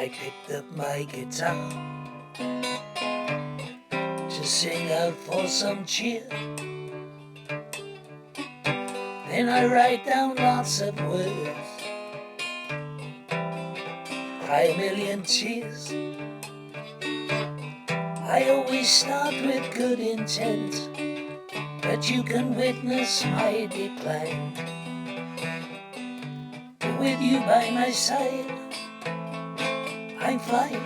I picked up my guitar to sing out for some cheer. Then I write down lots of words, cry a million tears. I always start with good intent, but you can witness my decline. But with you by my side, I'm fine.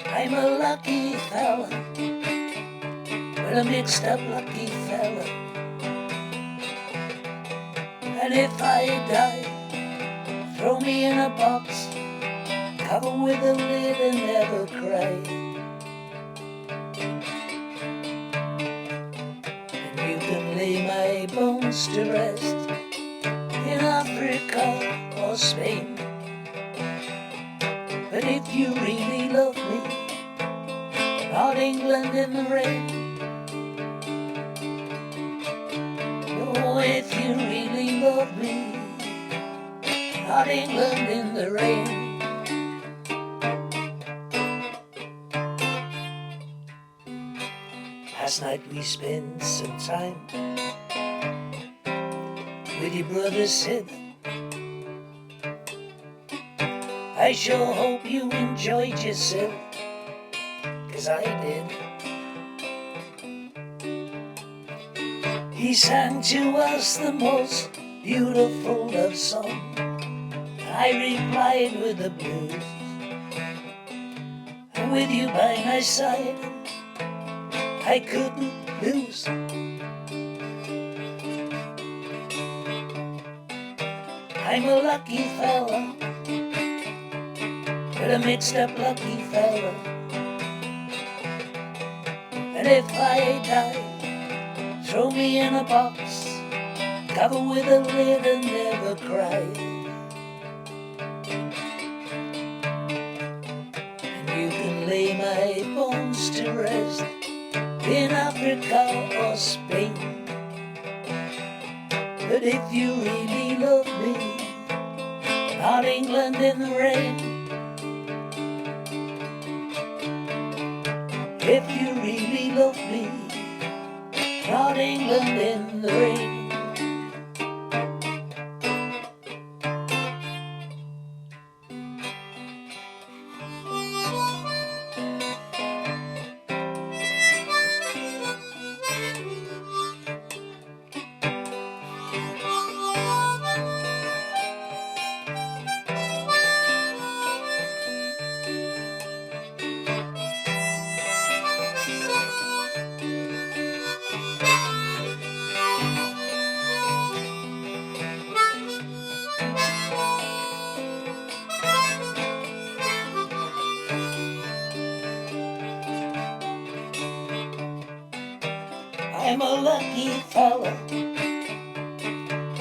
I'm a lucky fella, but a mixed up lucky fella. And if I die, throw me in a box, cover with a lid and never cry. And you can lay my bones to rest in Africa or Spain. But if you really love me, not England in the rain. No, if you really love me, not England in the rain. Last night we spent some time with your brother Sid. I sure hope you enjoyed yourself, 'cause I did. He sang to us the most beautiful love song, and I replied with the blues. And with you by my side, I couldn't lose. I'm a lucky fella, but a mixed up lucky fella. And if I die, throw me in a box, cover with a lid and never cry. And you can lay my bones to rest in Africa or Spain. But if you really love me, not England in the rain. If you really love me, not England in the rain. I'm a lucky fella,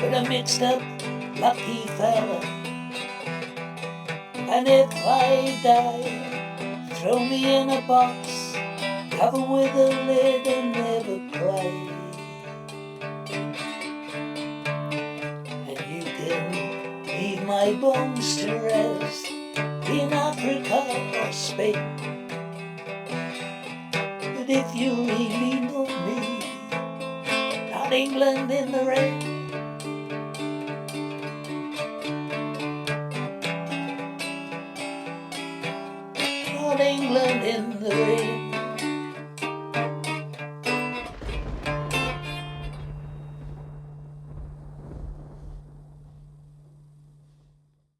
but a mixed up lucky fella. And if I die, throw me in a box, cover with a lid and never cry. And you can leave my bones to rest in Africa or Spain. But if you really love me, not England in the rain. Not England in the rain.